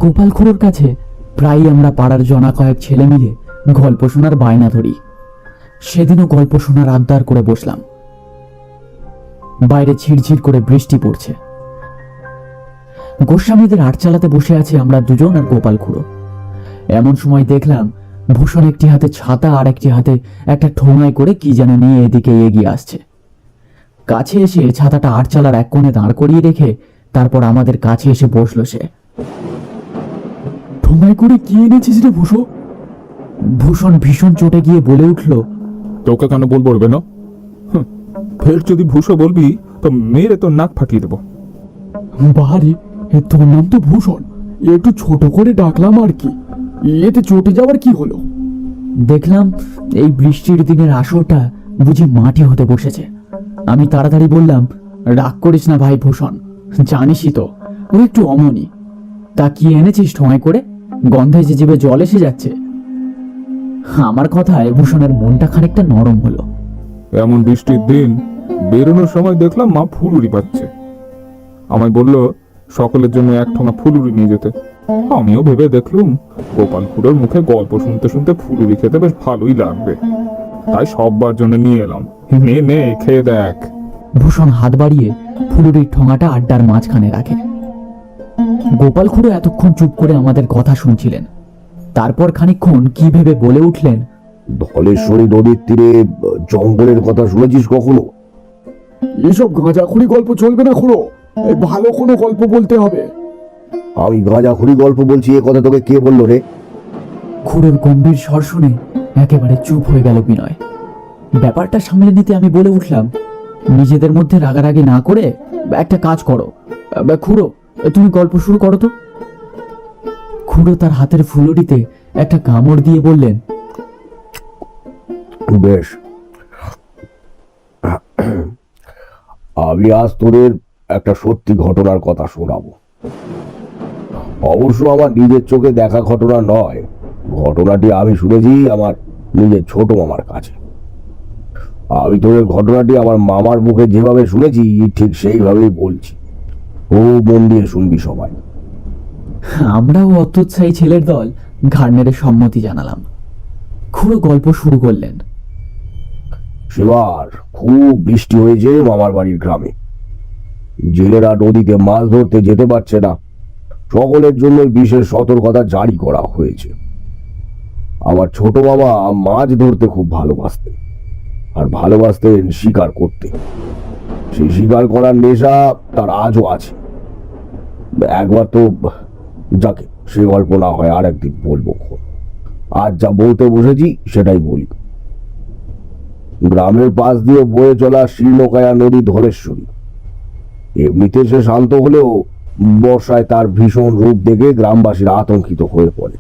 গোপাল খুড়োর কাছে প্রায়ই আমরা পাড়ার জনা কয়েক ছেলে মিলে গল্প শোনার বায়না ধরি। সেদিনও গল্প শোনার আবদার করে বসলাম। বাইরে ঝিরঝির করে বৃষ্টি পড়ছে। গোস্বামীদের আট চালাতে বসে আছি আমরা দুজন আর গোপাল খুড়ো। এমন সময় দেখলাম ভূষণ একটি হাতে ছাতা আর একটি হাতে একটা ঠোঙায় করে কি যেন নিয়ে এদিকে এগিয়ে আসছে। কাছে এসে ছাতাটা আট চালার এক কোণে দাঁড় করিয়ে রেখে তারপর আমাদের কাছে এসে বসলো সে। ঠোঙায় করে কি এনেছিস রে ভূষণ? ভূষণ ভীষণ চটে গিয়ে বলে উঠল, তোকে কেন বলবে না? ফের যদি ভূষো বলবি তো মেরে তোর নাক ফাটিয়ে দেবো। বাহারি, তোর নাম তো ভূষণ, একটু ছোট করে ডাকলাম আর কি, এতে চটে যাওয়ার কি হলো? দেখলাম এই বৃষ্টির দিনের আসরটা বুঝি মাটি হতে বসেছে। আমি তাড়াতাড়ি বললাম, রাগ করিস না ভাই ভূষণ, জানিসই তো ও একটু অমনি। তা কি এনেছিস ঠোঙায় করে? গন্ধে যে জিভে জল এসে যাচ্ছে। আমার কথায় ভূষণের মনটা খানিকটা নরম হলো। এমন বৃষ্টির দিন বেরোনোর সময় দেখলাম মা ফুলুরি পাচ্ছে। আমায় বলল সকলের জন্য এক ঠোঙা ফুলুরি নিয়ে যেতে। আমিও ভেবে দেখলুম গোপাল খুড়োর মুখে গল্প শুনতে শুনতে ফুলুরি খেতে বেশ ভালোই লাগবে, তাই সববার জন্য নিয়ে এলাম। নে নে খেয়ে দেখ। ভূষণ হাত বাড়িয়ে ফুলুরির ঠোঙাটা আড্ডার মাঝখানে রাখে। গোপাল খুড়ো এতক্ষণ চুপ করে আমাদের কথা শুনছিলেন। তারপর খানিকক্ষণ কি ভেবে বলে উঠলেন, ধলেশ্বরী নদীর তীরে জঙ্গলের কথা শুনেছিস কখনো? এসব গাঁজাখুরি গল্প চলবে না খুড়ো, ভালো কোনো গল্প বলতে হবে। আমি গাঁজাখুরি গল্প বলছি, এ কথা তোকে কে বললো রে? খুড়োর গম্ভীর স্বর শুনে একেবারে চুপ হয়ে গেল বিনয়। ব্যাপারটা সামলে নিতে আমি বলে উঠলাম, নিজেদের মধ্যে রাগারাগি না করে একটা কাজ করো। খুড়ো, তুমি গল্প শুরু করো তো। খুড়ো তার হাতের ফুলুরিতে একটা কামড় দিয়ে বললেন, বেশ, আমি আজ তোদের একটা সত্যি ঘটনার কথা শোনাবো। অবশ্য আমার নিজের চোখে দেখা ঘটনা নয়, ঘটনাটি আমি শুনেছি আমার নিজের ছোট মামার কাছে। আমি তোদের ঘটনাটি আমার মামার মুখে যেভাবে শুনেছি ঠিক সেইভাবেই বলছি। ও মন দিয়ে শুনবি সবাই। আমরাও অত্যুৎসাহী ছেলের দল ঘাড় নেড়ে সম্মতি জানালাম। খুড়ো গল্প শুরু করলেন। সেবার খুব বৃষ্টি হয়েছে মামার বাড়ির গ্রামে। জেলেরা নদীতে মাছ ধরতে যেতে পারছে না, সকলের জন্য বিশেষ সতর্কতা জারি করা হয়েছে। আমার ছোট মামা মাছ ধরতে খুব ভালোবাসতেন, আর ভালোবাসতেন শিকার করতে। সেই শিকার করার নেশা তার আজও আছে। একবার তো, যাকে সে গল্প না হয় আর একদিন বলবো। আজ যা বলতে বসেছি সেটাই বলি। গ্রামের পাশ দিয়ে বয়ে চলা শীর্ণকায়া নদী ধলেশ্বরী। এমনিতে সে শান্ত হলেও বর্ষায় তার ভীষণ রূপ দেখে গ্রামবাসীরা আতঙ্কিত হয়ে পড়ে।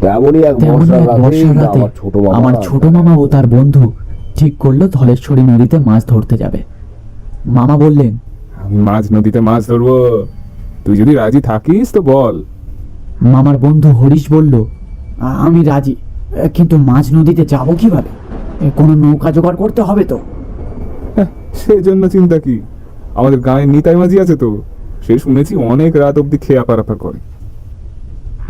তেমনই এক বর্ষার রাতে আমার ছোট মামা ও তার বন্ধু ঠিক করলো ধলেশ্বরী নদীতে মাছ ধরতে যাবে। মামা বললেন, আমি মাঝ নদীতে মাছ ধরবো, তুই যদি রাজি থাকিস তো বল। মামার বন্ধু হরিশ বলল, আমি রাজি, কিন্তু মাঝ নদীতে যাবো কিভাবে? কোনো নৌকা জোগাড় করতে হবে তো। সেজন্য চিন্তা কি, আমাদের গায়ে নিতাই মাঝি আছে তো, সে শুনেছি অনেক রাত অব্দি খেয়া পারাপার করে।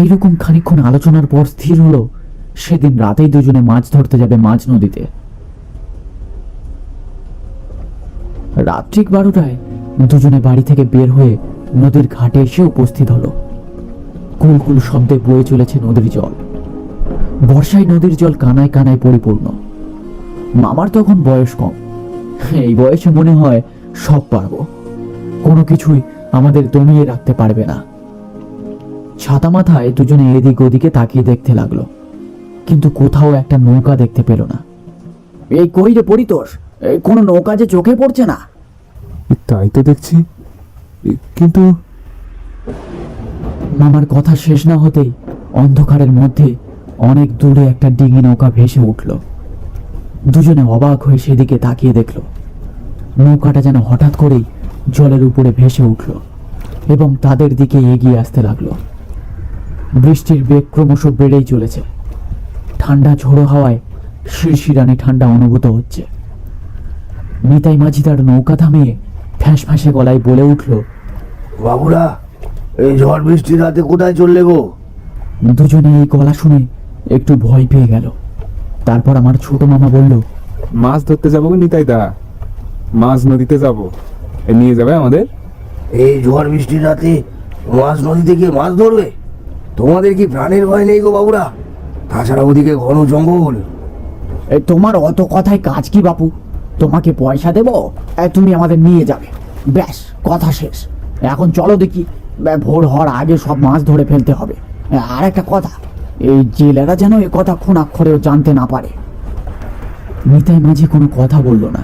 এইরকম খানিকক্ষণ আলোচনার পর স্থির হলো সেদিন রাতেই দুজনে মাছ ধরতে যাবে মাঝ নদীতে। রাত ঠিক 12টায় দুজনে বাড়ি থেকে বের হয়ে নদীর ঘাটে এসে উপস্থিত হলো। কুলকুল শব্দে বয়ে চলেছে নদীর জল। বর্ষায় নদীর জল কানায় কানায় পরিপূর্ণ। মামার তখন বয়স কম। এই বয়সে মনে হয় সব পারবো, কোনো কিছুই আমাদের দমিয়ে রাখতে পারবে না। ছাতা মাথায় দুজনে এদিক ওদিকে তাকিয়ে দেখতে লাগলো, কিন্তু কোথাও একটা নৌকা দেখতে পেল না। এই কই রে পরিতোষ, কোনো নৌকা যে চোখে পড়ছে না। তাই তো দেখছি, কিন্তু মামার কথা শেষ না হতেই অন্ধকারের মধ্যে অনেক দূরে একটা ডিঙি নৌকা ভেসে উঠল। দুজনে অবাক হয়ে সেদিকে তাকিয়ে দেখল। নৌকাটা যেন হঠাৎ করেই জলের উপরে ভেসে উঠল এবং তাদের দিকে এগিয়ে আসতে লাগলো। বৃষ্টির বেগ ক্রমশ বেড়েই চলেছে। ঠান্ডা ঝোড়ো হাওয়ায় শিরশিরানি ঠান্ডা অনুভূত হচ্ছে। নিতাই মাঝি তার নৌকা থামিয়ে ফ্যাঁস ফ্যাঁসে গলায় বলে উঠল, বাবুরা, এই ঝড় বৃষ্টির রাতে কোথায় চললে গো? দুজনে এই গলা শুনে একটু ভয় পেয়ে গেল। তারপর আমার ছোট মামা বলল, মাছ ধরতে যাবো গো নিতাই দা, মাছ নদীতে যাবো, এ নিয়ে যাবে আমাদের? এই ঝড় বৃষ্টির রাতে মাছ নদীতে গিয়ে মাছ ধরবে? তোমাদের কি প্রাণের ভয় নেই গো বাবুরা? তাছাড়া ওদিকে ঘন জঙ্গল। তোমার অত কথায় কাজ কি বাপু? তোমাকে পয়সা দেবো, তুমি আমাদের নিয়ে যাবে, ব্যাস কথা শেষ। এখন চলো দেখি, ভোর হওয়ার আগে সব মাছ ধরে ফেলতে হবে। আর একটা কথা, এই জেলেরা যেন এ কথা খুনাক্ষরেও জানতে না পারে। নিতাই মাঝি কোনো কথা বলল না।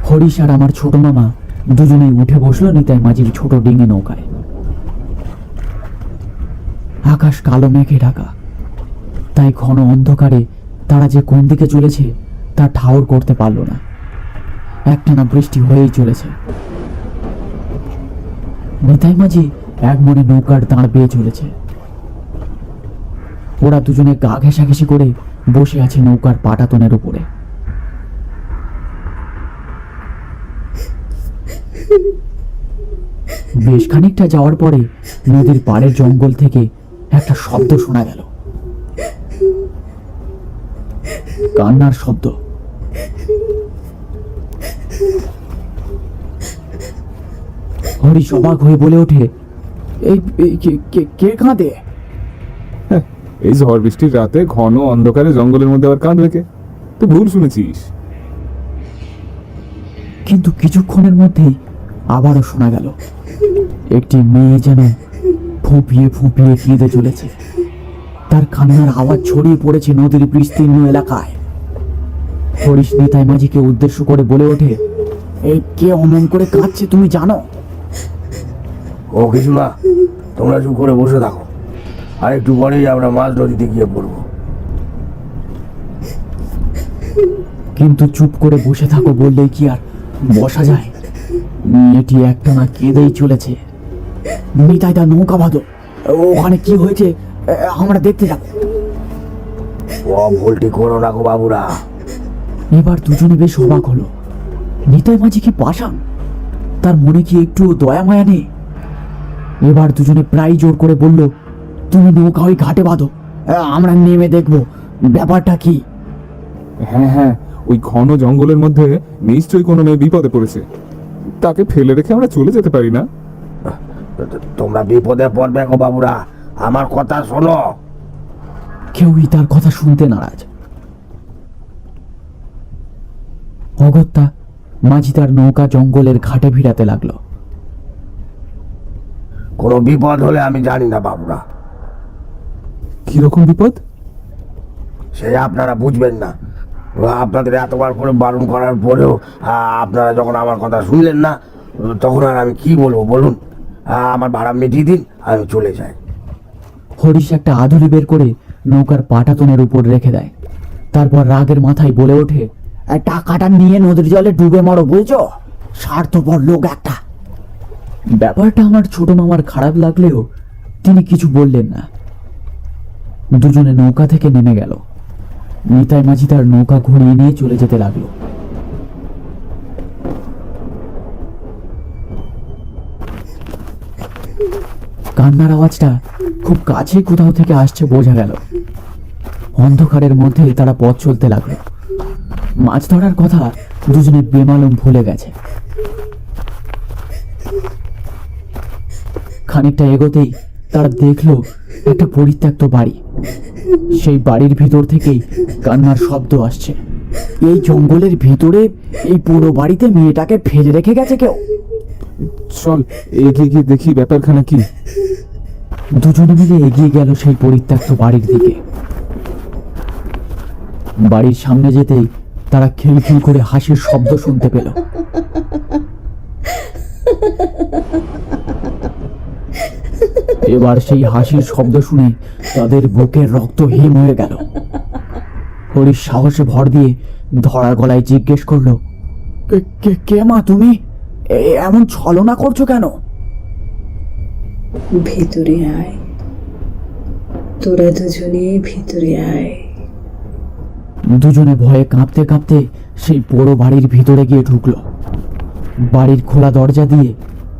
হরিশ আর আমার ছোট মামা দুজনেই উঠে বসলো নিতাই মাঝির ছোট ডিঙি নৌকায়। আকাশ কালো মেঘে ঢাকা, তাই ঘন অন্ধকারে তারা যে কোন দিকে চলেছে তা ঠাউর করতে পারল না। একটানা বৃষ্টি হয়েই চলেছে। নিতাই মাঝি এক মনে নৌকার দাঁড় বেয়ে চলেছে। ওরা দুজনে গা ঘেঁষাঘেঁষি করে বসে আছে নৌকার পাটাতনের উপরে। বেশ খানিকটা যাওয়ার পরে নদীর পাড়ের জঙ্গল থেকে একটা শব্দ শোনা গেল, কান্নার শব্দ। হরিশ অবাক হয়ে বলে ওঠে, কে কাঁদে? এই ঝড় বৃষ্টির রাতে ঘন অন্ধকারে জঙ্গলের মধ্যে আবার কাঁদবে কে? তুই ভুল শুনেছিস। কিন্তু কিছুক্ষণের মধ্যেই আবারও শোনা গেল, একটি মেয়ে যেন ফুঁপিয়ে ফুঁপিয়ে কেঁদে চলেছে। তার কান্নার আওয়াজ ছড়িয়ে পড়েছে নদীর বিস্তীর্ণ এলাকায়। হরিশ নিতাই মাঝিকে উদ্দেশ্য করে বলে ওঠে, এই কে অমন করে কাঁদছে তুমি জানো? ও কিছু না, তোমরা চুপ করে বসে থাকো, আর একটু পরেই আমরা মাছ নদীতে গিয়ে পড়বো। কিন্তু চুপ করে বসে থাকো বললেই কি আর বসা যায়? মেয়েটি একটানা কেঁদেই চলেছে। নিতাই দা নৌকা বাঁধো, ওখানে কি হয়েছে আমরা দেখতে যাব। ও ভুলটি করো না গো বাবুরা। এবার দুজনে বেশ অবাক হলো। নিতাই মাঝি কি পাষাণ? তার মনে কি একটু দয়া মায়া নেই? এবার দুজনে প্রায় জোর করে বলল, তুমি নৌকা ওই ঘাটে বাঁধো, আমরা নেমে দেখবো ব্যাপারটা কি। হ্যাঁ হ্যাঁ, ওই ঘন জঙ্গলের মধ্যে নিশ্চয়ই কোনো মেয়ে বিপদে পড়েছে, তাকে ফেলে রেখে আমরা চলে যেতে পারি না। তোমরা বিপদে পড়বে গো বাবুরা, আমার কথা শোনো। কেউই তার কথা শুনতে নারাজ। অগত্যা মাঝি তার নৌকা জঙ্গলের ঘাটে ভিড়াতে লাগলো। কোনো বিপদ হলে আমি জানি না বাবুরা। কিরকম বিপদ? সে আপনারা বুঝবেন না। আপনাদের এতবার করে বারণ করার পরেও আপনারা যখন আমার কথা শুনলেন না, তখন আর আমি কি বলবো বলুন? আমার ভাড়া মিটিয়ে দিন, আমি চলে যাই। হরিশ একটা আধুলি বের করে নৌকার পাটাতনের উপর রেখে দেয়। তারপর রাগের মাথায় বলে ওঠে, টাকাটা নিয়ে নদীর জলে ডুবে মরো, বুঝছো? স্বার্থপর লোক একটা। ব্যাপারটা আমার ছোট মামার খারাপ লাগলেও তিনি কিছু বললেন না। দুজনে নৌকা থেকে নেমে গেল। নিতাই মাঝি তার নৌকা ঘুরিয়ে নিয়ে চলে যেতে লাগলো। কান্নার আওয়াজটা খুব কাছে কোথাও থেকে আসছে বোঝা গেল। অন্ধকারের মধ্যে তারা পথ চলতে লাগলো। মাছ ধরার কথা দুজনে বেমালুম ভুলে গেছে। খানিকটা এগোতেই তারা দেখলো একটা পরিত্যক্ত বাড়ি। সেই বাড়ির ভিতর থেকেই কান্নার শব্দ আসছে। এই জঙ্গলের ভিতরে এই পুরো বাড়িতে মেয়েটাকে ফেলে রেখে গেছে কেউ। চল এগিয়ে গিয়ে দেখি ব্যাপারখানা কি। দুজনে মিলে এগিয়ে গেল সেই পরিত্যক্ত বাড়ির দিকে। বাড়ির সামনে যেতেই তারা খিলখিল করে হাসির শব্দ শুনতে পেল। এবার সেই হাসির শব্দ শুনে তাদের বুকের রক্ত হিম হয়ে গেল। হরিশ সাহসে ভর দিয়ে ধরা গলায় জিজ্ঞেস করলো, কে মা তুমি? এমন ছলনা করছো কেন? ভিতরে আয়, তোরা দুজনে ভিতরে আয়। দুজনে ভয়ে কাঁপতে কাঁপতে সেই বড় বাড়ির ভিতরে গিয়ে ঢুকলো। বাড়ির খোলা দরজা দিয়ে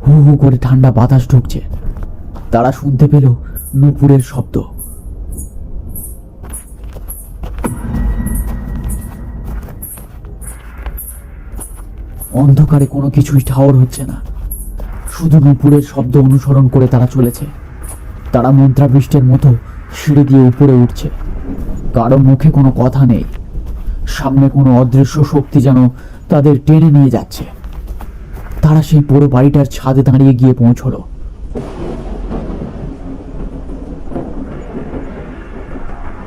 হু হু করে ঠান্ডা বাতাস ঢুকছে। তারা শুনতে পেল নূপুরের শব্দ। অন্ধকারে কোনো কিছুই ঠাওর হচ্ছে না, শুধু নূপুরের শব্দ অনুসরণ করে তারা চলেছে। তারা মন্ত্রাবৃষ্টের মতো সিঁড়ি দিয়ে উপরে উঠছে। কারো মুখে কোনো কথা নেই। সামনে কোনো অদৃশ্য শক্তি যেন তাদের টেনে নিয়ে যাচ্ছে। তারা সেই পুরো বাড়িটার ছাদে দাঁড়িয়ে গিয়ে পৌঁছলো।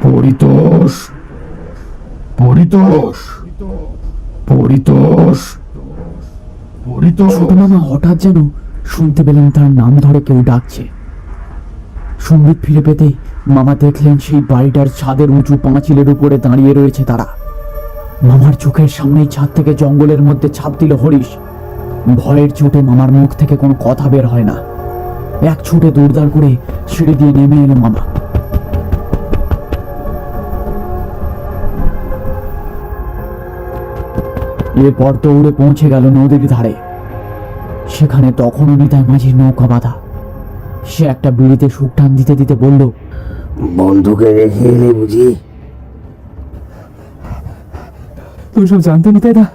পরিতোষ, পরিতোষ, পরিতোষ, পরিতোষ। ছোট মামা হঠাৎ যেন শুনতে পেলেন তার নাম ধরে কেউ ডাকছে। সম্বিত ফিরে পেতেই মামা দেখলেন সেই বাড়িটার ছাদের উঁচু পাঁচিলের উপরে দাঁড়িয়ে রয়েছে তারা। মামার চোখের সামনেই ছাদ থেকে জঙ্গলের মধ্যে ছাপ দিল হরিশ। ভয়ের চোটে মামার মুখ থেকে কোনো কথা বের হয় না। এক ছুটে দৌড়দার করে সিঁড়ি দিয়ে নেমে এলো মামা। এরপর দৌড়ে পৌঁছে গেল নদীর ধারে। সেখানে তখনও নিতাই মাঝির নৌকা বাঁধা। সে একটা বিড়িতে সুখ টান দিতে দিতে বলল, বন্ধুকে রেখে এলে বুঝি? তুমি সব জানতে নিতাই দা,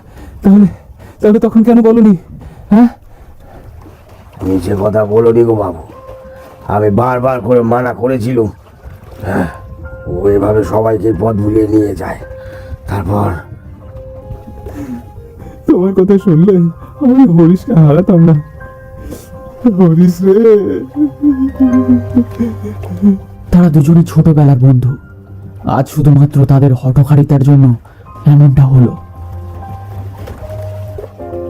তাহলে তাহলে তখন কেন বলনি? হ্যাঁ, নিচে কথা বলোনি গো বাবু। আমি বারবার করে মানা করেছিলুম। ও এভাবে সবাইকে পথ ভুলিয়ে নিয়ে যায়। তারপর তোমার কথা শুনলে আমি হরিশকে হারাতাম না। হরিশ রে। তারা দুজনে ছোটবেলার বন্ধু। আজ শুধুমাত্র তাদের হঠকারিতার জন্য এমনটা হলো।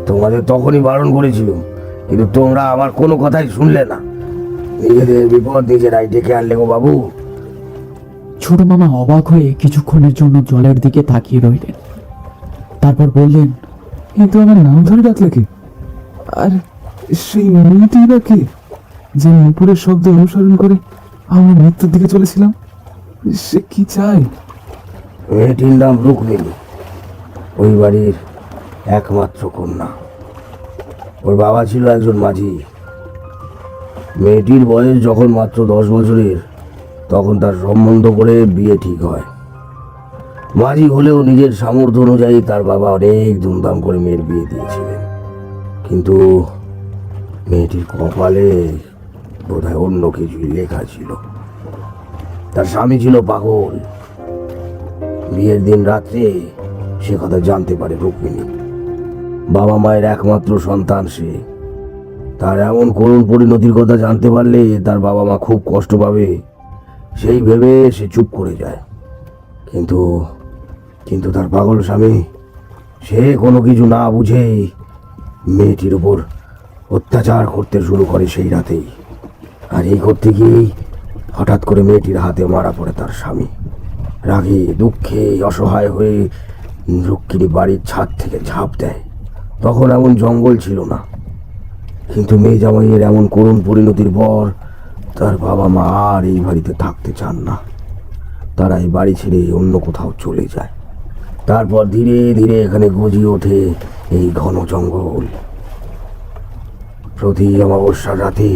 তোমাদের তখনই বারণ করেছিলুম, কিন্তু তোমরা আমার কোনো কথাই শুনলে না। নিজেদের বিপদ নিজেরাই ডেকে আনলে গো বাবু। ছোট মামা অবাক হয়ে কিছুক্ষণের জন্য জলের দিকে তাকিয়ে রইলেন। তারপর বললেন, কিন্তু আমার নাম ধরে ডাকলে কে? আর সেই মেয়েটি বা কে, যে নুপুরের শব্দ অনুসরণ করে আমার মৃত্যুর দিকে চলেছিলাম? সে কি চায়? মেয়েটির নাম রুক্মিণী, ওই বাড়ির একমাত্র কন্যা। ওর বাবা ছিল একজন মাঝি। মেয়েটির বয়স যখন মাত্র 10 বছরের, তখন তার সম্বন্ধ করে বিয়ে ঠিক হয়। মাঝি হলেও নিজের সামর্থ্য অনুযায়ী তার বাবা অনেক ধুমধাম করে মেয়ের বিয়ে দিয়েছিলেন। কিন্তু মেয়েটির কপালে বোধহয় অন্য কিছুই লেখা ছিল। তার স্বামী ছিল পাগল। বিয়ের দিন রাত্রে সে কথা জানতে পারে রুক্মিণী। বাবা মায়ের একমাত্র সন্তান সে। তার এমন করুণ পরিণতির কথা জানতে পারলে তার বাবা মা খুব কষ্ট পাবে, সেই ভেবে সে চুপ করে যায়। কিন্তু কিন্তু তার পাগল স্বামী, সে কোনো কিছু না বুঝেই মেয়েটির উপর অত্যাচার করতে শুরু করে সেই রাতেই। আর এই করতে গিয়েই হঠাৎ করে মেয়েটির হাতে মারা পড়ে তার স্বামী। রাগে দুঃখে অসহায় হয়ে রুক্মিণী বাড়ির ছাদ থেকে ঝাঁপ দেয়। তখন এমন জঙ্গল ছিল না। কিন্তু মেয়ে জামাইয়ের এমন করুণ পরিণতির পর তার বাবা মা আর এই বাড়িতে থাকতে চান না। তারা এই বাড়ি ছেড়ে অন্য কোথাও চলে যায়। তারপর ধীরে ধীরে এখানে গজিয়ে ওঠে এই ঘন জঙ্গল। প্রতি অমাবস্যার রাতে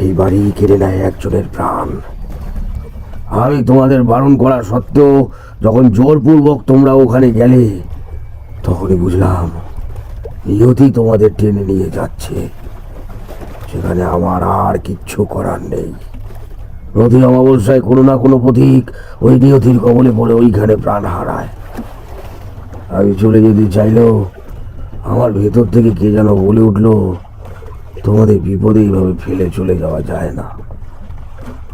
এই বাড়ি কেড়ে নেয় একজনের প্রাণ। আমি তোমাদের বারণ করা সত্ত্বেও যখন জোরপূর্বক তোমরা ওখানে গেলে, তখনই বুঝলাম নিয়তি তোমাদের টেনে নিয়ে যাচ্ছে। সেখানে আমার আর কিচ্ছু করার নেই। প্রতি অমাবস্যায় কোনো না কোনো পথিক ওই নিয়তির কবলে পড়ে ওইখানে প্রাণ হারায়। আমি চলে যেতে চাইলেও আমার ভেতর থেকে কে যেন বলে উঠলো, তোমাদের বিপদে এইভাবে ফেলে চলে যাওয়া যায় না।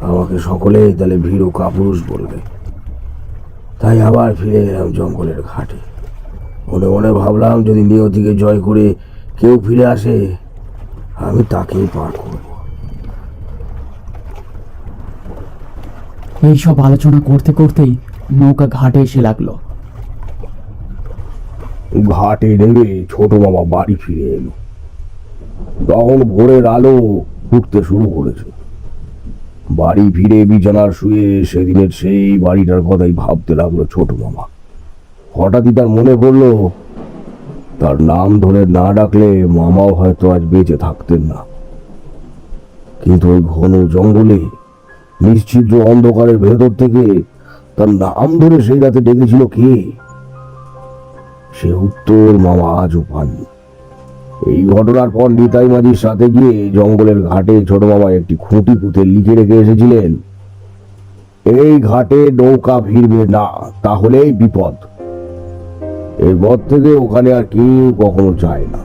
আমাকে সকলেই তাহলে ভীরু কাপুরুষ বলবে। তাই আবার ফিরে এলাম জঙ্গলের ঘাটে। মনে মনে ভাবলাম, যদি নিয়তিকে জয় করে কেউ ফিরে আসে, আমি তাকেই পার করব। এইসব আলোচনা করতে করতেই নৌকা ঘাটে এসে লাগলো। ঘাটে নেমে ছোট মামা বাড়ি ফিরে এলো। তখন ভোরের আলো ফুটতে শুরু করেছে। বাড়ি ফিরে বিছানার শুয়ে সেদিনের সেই বাড়িটার কথাই ভাবতে লাগলো ছোট মামা। হঠাৎই তার মনে পড়লো তার নাম ধরে না ডাকলে মামাও হয়তো আজ বেঁচে থাকতেন না। কিন্তু ওই ঘন জঙ্গলে নিশ্চিদ্র অন্ধকারের ভেতর থেকে তার নাম ধরে সেই রাতে ডেকেছিল কে? সে উত্তর মামা আজও পাননি। এই ঘটনার পর নিতাই মাঝির সাথে গিয়ে জঙ্গলের ঘাটে ছোট মামা একটি খুঁটি পুঁতে লিখে রেখে এসেছিলেন, এই ঘাটে নৌকা ভিড়বে না, তাহলেই বিপদ। এরপর থেকে ওখানে আর কেউ কখনো যায় না।